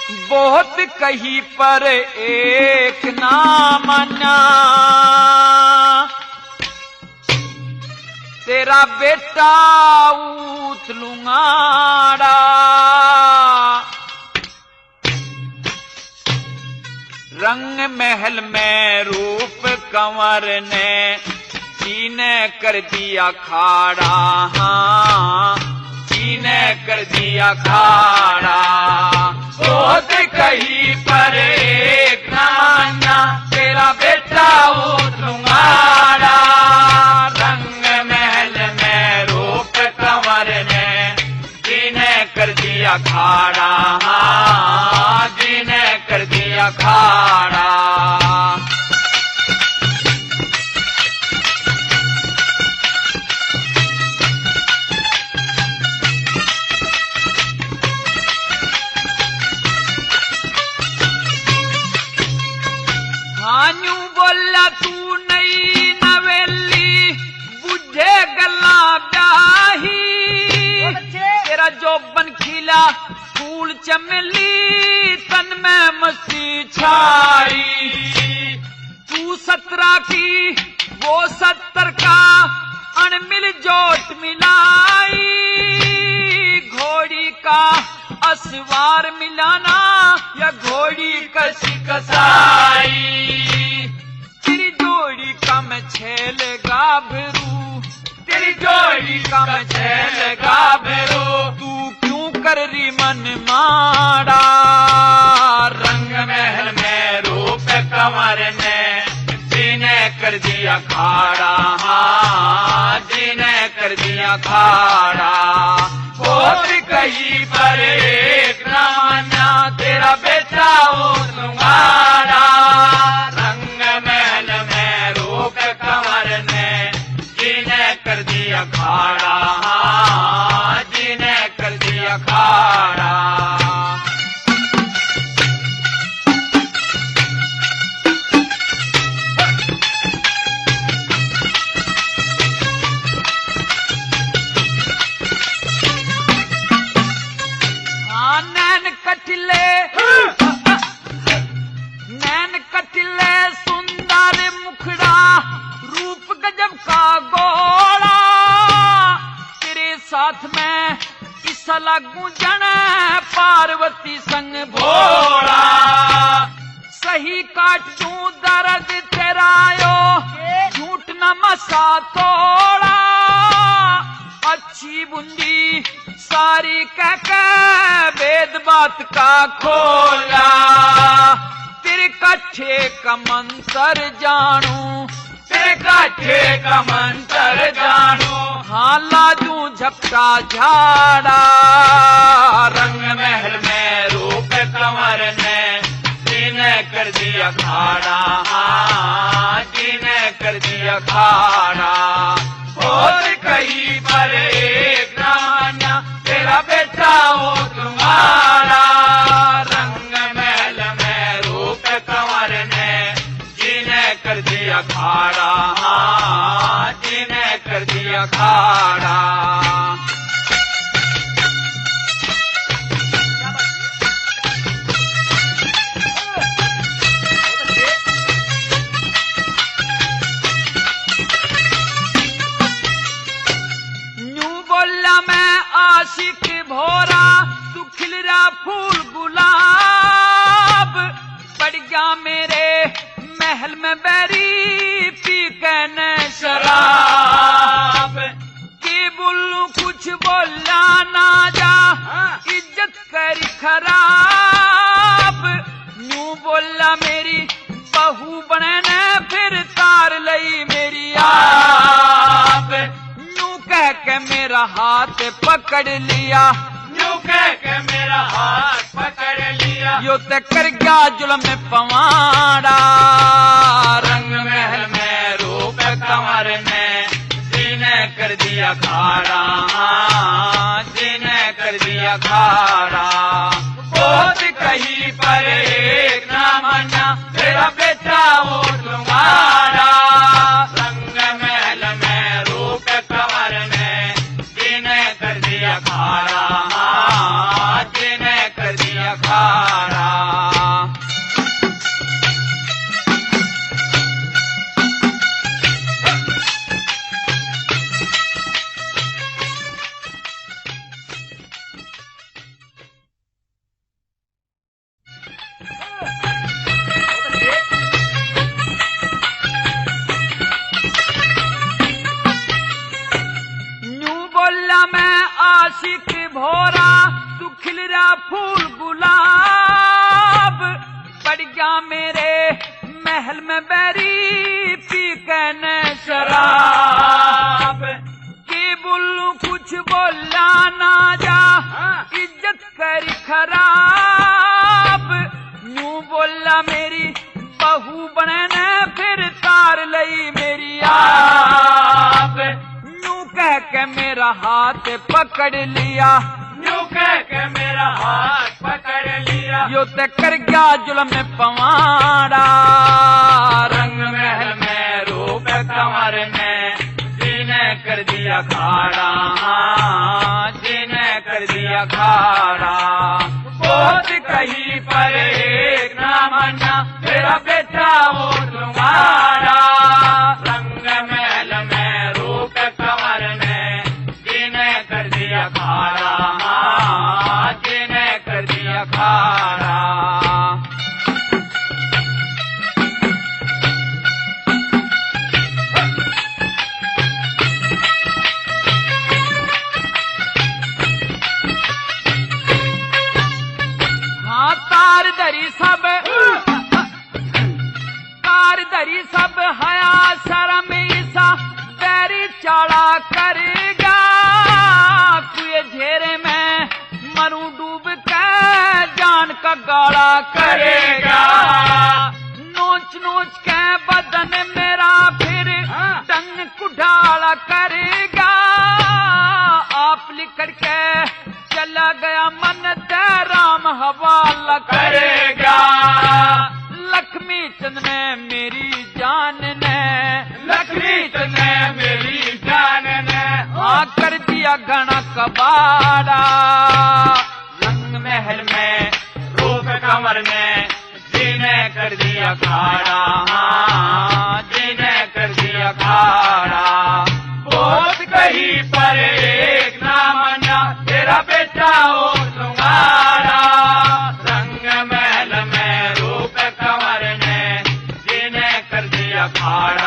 बहुत कही पर एक ना माना, तेरा बेटा ऊत लूंगाड़ा। रंग महल में रूप कंवर ने चीने कर दिया खाड़ा, हाँ चीने कर दिया खाड़ा। बहुत कही पर एक ना माना, तेरा बेटा ऊत लूंगाड़ा। रंग महल में रूप कंवर ने चीने कर दिया खाड़ा, हाँ चीने कर दिया खाड़ा। हान्यू बोला तू नई नवेली बुझे गल्ला ब्याही, तेरा जोबन खिला फूल चमेली तन में मस्ती छाई। तू 17 की वो 70 का अणमिल जोट मिलाई, घोड़ी का असवार मिलाना या घोड़ी कसी कसाई। तेरी जोड़ी का मैं छेल गाभरू, तेरी जोड़ी का मैं छेल गाभरू, तू क्यों कर रही मन माड़ा। रंग महल में रूप कंवर ने जीने कर दिया खाड़ा, हाँ जीने कर दिया खाड़ा। बहुत कही पर एक ना माना, तेरा बेटा ऊत लूंगाड़ा। रंग महल में रूप कंवर ने जीने कर दिया खाड़ा, हाँ जीने कर दिया खाड़ा। नैन कटिले सुंदर मुखड़ा, रूप गजब का गोला। तेरे साथ में किसा लागू जन पार्वती संग भोला। सही काट दूं दर्द तेरा यो, झूठ न मसा तोड़ा। अच्छी बुंदी सारी कह के वेद बात का खोला। तेरे काठे का मंत्र जानू, तेरे काठे का मंत्र जानू, हाँ लाजू झपटा झाड़ा। रंग महल में रूप कंवर ने जीने कर दिया खाड़ा, हाँ जीने कर दिया खाड़ा। बहुत कही पर एक ना माना, तेरा बेटा ऊत लूंगाड़ा। रंग महल में रूप कंवर ने जीने कर दिया खाड़ा, हाँ जीने कर दिया खाड़ा। मैं आशिक भोरा, तू खिल रहा फूल गुलाब। पड़ गया मेरे महल में बैरी पी कहने शराब। के बोलूं कुछ बोला ना जा, इज्जत कर खराब। यूं बोला मेरी बहू बने ने फिर तार लई मेरी आप। कह के मेरा हाथ पकड़ लिया, यूं कह के मेरा हाथ पकड़ लिया। यो ते कर गया जुल्म में पवाड़ा। रंग महल में रूप कंवर ने जीने कर दिया खाड़ा, हाँ जीने कर दिया खाड़ा। बहुत कही पर एक ना माना, तेरा बेटा ऊत लूंगाड़ा। रंग महल में रूप कंवर ने जीने कर दिया खाड़ा, हाँ जीने कर दिया खाड़ा। भोरा तू खिल रहा फूल गुलाब, पड़ गया मेरे महल में बैरी पी के न शराब। के बोलूं कुछ बोला ना जा, इज्जत कर खराब, यूं बोला मेरी बहू बने ने फिर तार लई मेरी आप। यूं कह के मेरा हाथ पकड़ लिया, यूं कह के मेरा हाथ पकड़ लिया, यो ते कर गया जुल्म पवाड़ा। रंग महल में रूप कंवर में जीने कर दिया खाड़ा, जीने कर दिया खाड़ा। बहुत कहीं पर एक ना मना, तेरा बेटा वो तुम्हारा। रंग महल में रूप कंवर में जीने कर दिया खाड़ा, जीने कर दिया खाड़ा। तार धरी सब, तार धरी सब हया शर्म ईसा बैरी चाड़ा करेगा। कुए घेरे में मरूं डूब के जान का गाड़ा करेगा। नोच नोच के बदन मेरा फिर टंग कुठाड़ा करेगा। आप लिखड़ के चला गया मन ते राम हवाला करेगा। लक्ष्मी चंद ने मेरी जान ने, लक्ष्मी चंद ने मेरी जान ने कर दिया घना कबाड़ा। रंग महल में रूप कंवर में जीने कर दिया खाड़ा, जीने कर दिया खाड़ा। बहुत कहीं पर एक ना मना, तेरा बेटा हो तुम्हारा। रंग महल में रूप कंवर ने जीने कर दिया खाड़ा,